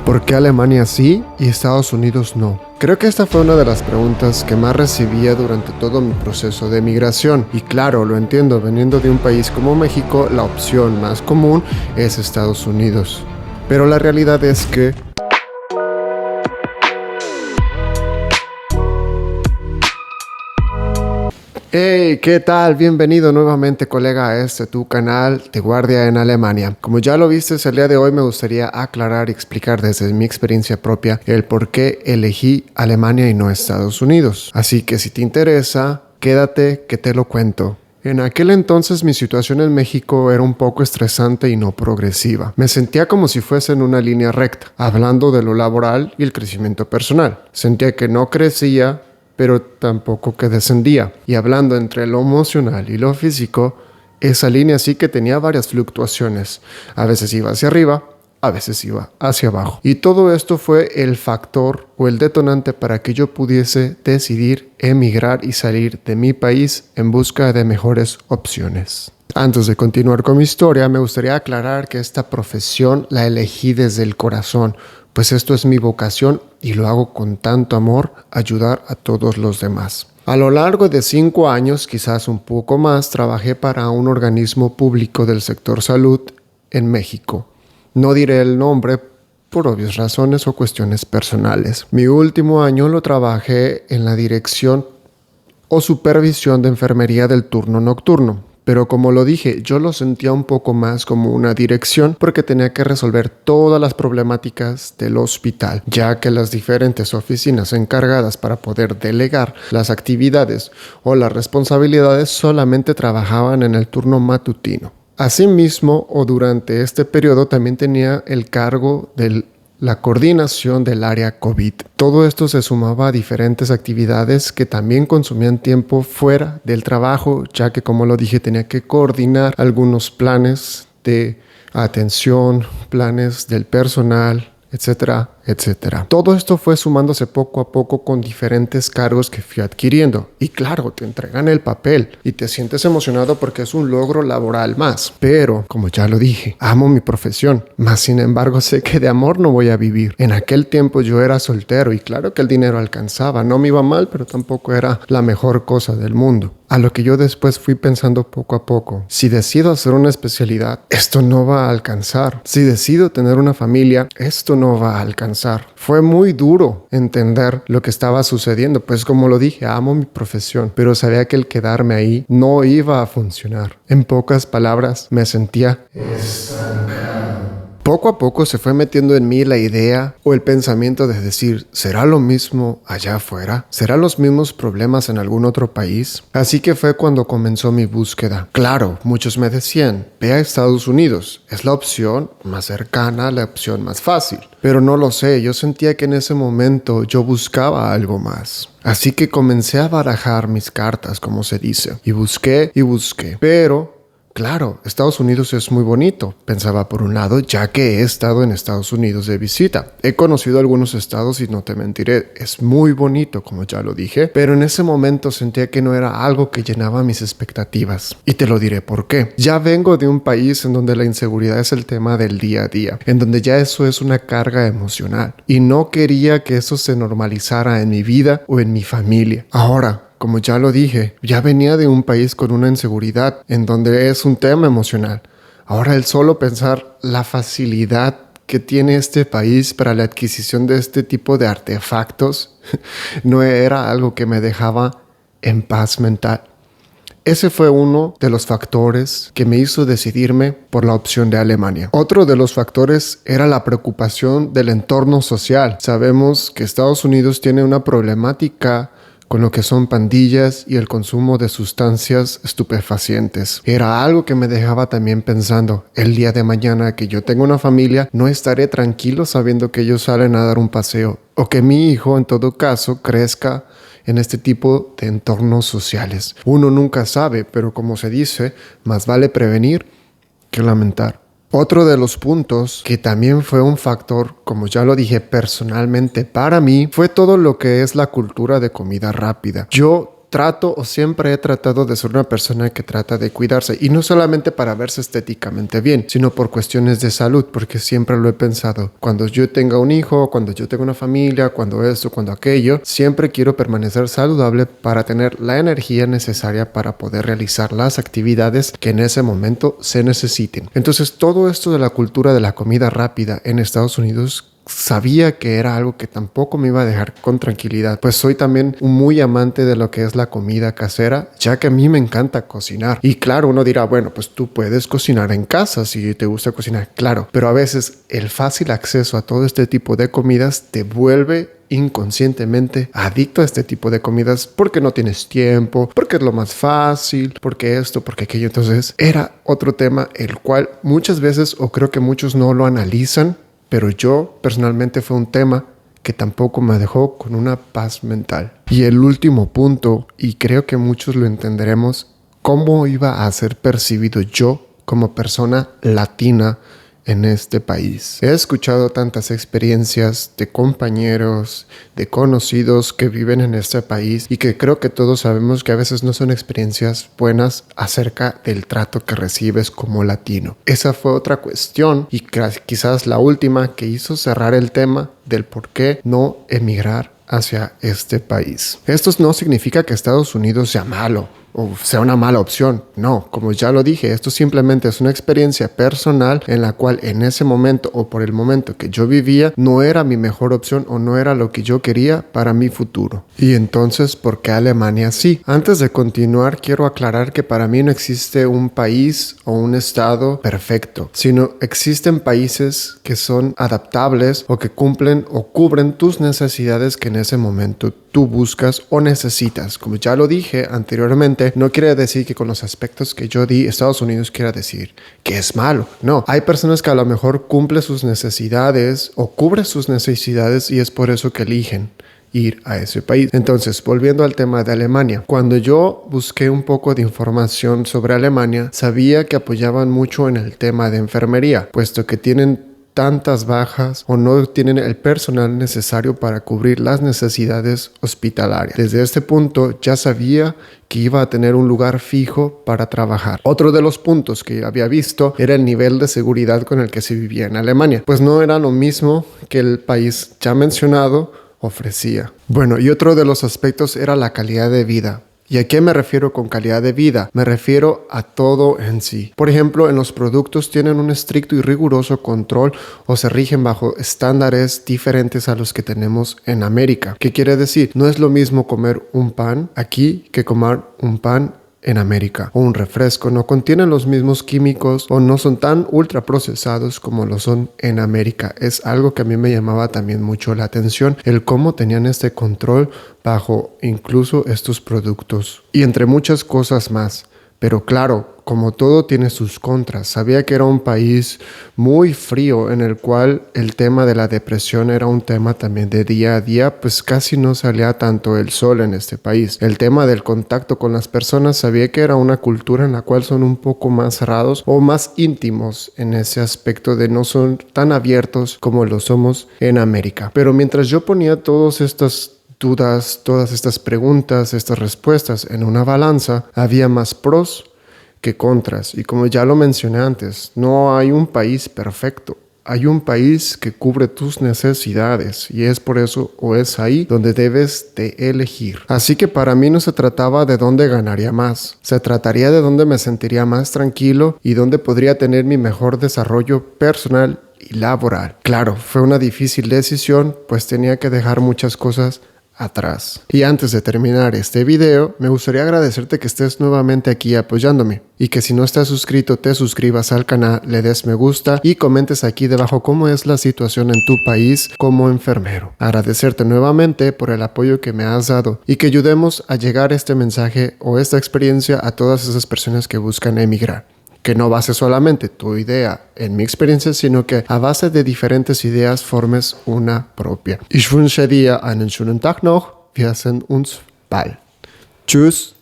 ¿Por qué Alemania sí y Estados Unidos no? Creo que esta fue una de las preguntas que más recibía durante todo mi proceso de migración. Y claro, lo entiendo, veniendo de un país como México, la opción más común es Estados Unidos. Pero la realidad es que hey, ¿qué tal? Bienvenido nuevamente, colega, a este tu canal de Guardia en Alemania. Como ya lo viste, el día de hoy me gustaría aclarar y explicar desde mi experiencia propia el por qué elegí Alemania y no Estados Unidos. Así que si te interesa, quédate que te lo cuento. En aquel entonces mi situación en México era un poco estresante y no progresiva. Me sentía como si fuese en una línea recta, hablando de lo laboral y el crecimiento personal. Sentía que no crecía, pero tampoco que descendía. Y hablando entre lo emocional y lo físico, esa línea sí que tenía varias fluctuaciones. A veces iba hacia arriba, a veces iba hacia abajo. Y todo esto fue el factor o el detonante para que yo pudiese decidir emigrar y salir de mi país en busca de mejores opciones. Antes de continuar con mi historia, me gustaría aclarar que esta profesión la elegí desde el corazón, pues esto es mi vocación y lo hago con tanto amor, ayudar a todos los demás. A lo largo de 5 años, quizás un poco más, trabajé para un organismo público del sector salud en México. No diré el nombre por obvias razones o cuestiones personales. Mi último año lo trabajé en la dirección o supervisión de enfermería del turno nocturno. Pero como lo dije, yo lo sentía un poco más como una dirección porque tenía que resolver todas las problemáticas del hospital, ya que las diferentes oficinas encargadas para poder delegar las actividades o las responsabilidades solamente trabajaban en el turno matutino. Asimismo, o durante este periodo también tenía el cargo de la coordinación del área COVID. Todo esto se sumaba a diferentes actividades que también consumían tiempo fuera del trabajo, ya que, como lo dije, tenía que coordinar algunos planes de atención, planes del personal, etcétera, etcétera. Todo esto fue sumándose poco a poco con diferentes cargos que fui adquiriendo. Y claro, te entregan el papel y te sientes emocionado porque es un logro laboral más. Pero, como ya lo dije, amo mi profesión. Mas, sin embargo, sé que de amor no voy a vivir. En aquel tiempo yo era soltero y claro que el dinero alcanzaba. No me iba mal, pero tampoco era la mejor cosa del mundo. A lo que yo después fui pensando poco a poco. Si decido hacer una especialidad, esto no va a alcanzar. Si decido tener una familia, esto no va a alcanzar. Fue muy duro entender lo que estaba sucediendo, pues como lo dije, amo mi profesión, pero sabía que el quedarme ahí no iba a funcionar. En pocas palabras, me sentía estancado. Poco a poco se fue metiendo en mí la idea o el pensamiento de decir, ¿será lo mismo allá afuera? ¿Serán los mismos problemas en algún otro país? Así que fue cuando comenzó mi búsqueda. Claro, muchos me decían, ve a Estados Unidos, es la opción más cercana, la opción más fácil. Pero no lo sé, yo sentía que en ese momento yo buscaba algo más. Así que comencé a barajar mis cartas, como se dice, y busqué, pero claro, Estados Unidos es muy bonito, pensaba por un lado, ya que he estado en Estados Unidos de visita. He conocido algunos estados y no te mentiré, es muy bonito, como ya lo dije, pero en ese momento sentía que no era algo que llenaba mis expectativas. Y te lo diré por qué. Ya vengo de un país en donde la inseguridad es el tema del día a día, en donde ya eso es una carga emocional. Y no quería que eso se normalizara en mi vida o en mi familia. Ahora, como ya lo dije, ya venía de un país con una inseguridad en donde es un tema emocional. Ahora el solo pensar la facilidad que tiene este país para la adquisición de este tipo de artefactos no era algo que me dejaba en paz mental. Ese fue uno de los factores que me hizo decidirme por la opción de Alemania. Otro de los factores era la preocupación del entorno social. Sabemos que Estados Unidos tiene una problemática con lo que son pandillas y el consumo de sustancias estupefacientes. Era algo que me dejaba también pensando, el día de mañana que yo tengo una familia, no estaré tranquilo sabiendo que ellos salen a dar un paseo, o que mi hijo, en todo caso, crezca en este tipo de entornos sociales. Uno nunca sabe, pero como se dice, más vale prevenir que lamentar. Otro de los puntos que también fue un factor, como ya lo dije personalmente para mí, fue todo lo que es la cultura de comida rápida. Yo trato o siempre he tratado de ser una persona que trata de cuidarse, y no solamente para verse estéticamente bien, sino por cuestiones de salud, porque siempre lo he pensado. Cuando yo tenga un hijo, cuando yo tenga una familia, cuando esto, cuando aquello, siempre quiero permanecer saludable para tener la energía necesaria para poder realizar las actividades que en ese momento se necesiten. Entonces, todo esto de la cultura de la comida rápida en Estados Unidos, sabía que era algo que tampoco me iba a dejar con tranquilidad, pues soy también muy amante de lo que es la comida casera, ya que a mí me encanta cocinar. Y claro, uno dirá, bueno, pues tú puedes cocinar en casa si te gusta cocinar, claro, pero a veces el fácil acceso a todo este tipo de comidas te vuelve inconscientemente adicto a este tipo de comidas porque no tienes tiempo, porque es lo más fácil, porque esto, porque aquello. Entonces era otro tema el cual muchas veces, o creo que muchos no lo analizan, pero yo personalmente fue un tema que tampoco me dejó con una paz mental. Y el último punto, y creo que muchos lo entenderemos, cómo iba a ser percibido yo como persona latina en este país. He escuchado tantas experiencias de compañeros, de conocidos que viven en este país, y que creo que todos sabemos que a veces no son experiencias buenas acerca del trato que recibes como latino. Esa fue otra cuestión, y quizás la última, que hizo cerrar el tema del por qué no emigrar hacia este país. Esto no significa que Estados Unidos sea malo o sea una mala opción. No, como ya lo dije, esto simplemente es una experiencia personal en la cual en ese momento, o por el momento que yo vivía, no era mi mejor opción o no era lo que yo quería para mi futuro. Y entonces, ¿por qué Alemania sí? Antes de continuar, quiero aclarar que para mí no existe un país o un estado perfecto, sino existen países que son adaptables o que cumplen o cubren tus necesidades que en ese momento tú buscas o necesitas. Como ya lo dije anteriormente, no quiere decir que con los aspectos que yo di, Estados Unidos quiera decir que es malo. No, hay personas que a lo mejor cumplen sus necesidades o cubren sus necesidades, y es por eso que eligen ir a ese país. Entonces, volviendo al tema de Alemania, cuando yo busqué un poco de información sobre Alemania, sabía que apoyaban mucho en el tema de enfermería, puesto que tienen tantas bajas o no tienen el personal necesario para cubrir las necesidades hospitalarias. Desde este punto ya sabía que iba a tener un lugar fijo para trabajar. Otro de los puntos que había visto era el nivel de seguridad con el que se vivía en Alemania, pues no era lo mismo que el país ya mencionado ofrecía. Bueno, y otro de los aspectos era la calidad de vida. ¿Y a qué me refiero con calidad de vida? Me refiero a todo en sí. Por ejemplo, en los productos tienen un estricto y riguroso control o se rigen bajo estándares diferentes a los que tenemos en América. ¿Qué quiere decir? No es lo mismo comer un pan aquí que comer un pan en América, o un refresco. No contienen los mismos químicos o no son tan ultra procesados como lo son en América. Es algo que a mí me llamaba también mucho la atención, el cómo tenían este control bajo incluso estos productos, y entre muchas cosas más. Pero claro, como todo tiene sus contras. Sabía que era un país muy frío, en el cual el tema de la depresión era un tema también de día a día, pues casi no salía tanto el sol en este país. El tema del contacto con las personas, sabía que era una cultura en la cual son un poco más cerrados o más íntimos en ese aspecto, de no son tan abiertos como lo somos en América. Pero mientras yo ponía todas estas dudas, todas estas preguntas, estas respuestas en una balanza, había más pros que contras. Y como ya lo mencioné antes, no hay un país perfecto. Hay un país que cubre tus necesidades, y es por eso, o es ahí donde debes de elegir. Así que para mí no se trataba de dónde ganaría más, se trataría de dónde me sentiría más tranquilo y dónde podría tener mi mejor desarrollo personal y laboral. Claro, fue una difícil decisión, pues tenía que dejar muchas cosas atrás. Y antes de terminar este video, me gustaría agradecerte que estés nuevamente aquí apoyándome, y que si no estás suscrito te suscribas al canal, le des me gusta y comentes aquí debajo cómo es la situación en tu país como enfermero. Agradecerte nuevamente por el apoyo que me has dado, y que ayudemos a llegar este mensaje o esta experiencia a todas esas personas que buscan emigrar. Que no base solamente tu idea en mi experiencia, sino que a base de diferentes ideas formes una propia. Ich wünsche dir einen schönen Tag noch. Wir sehen uns bald. Tschüss.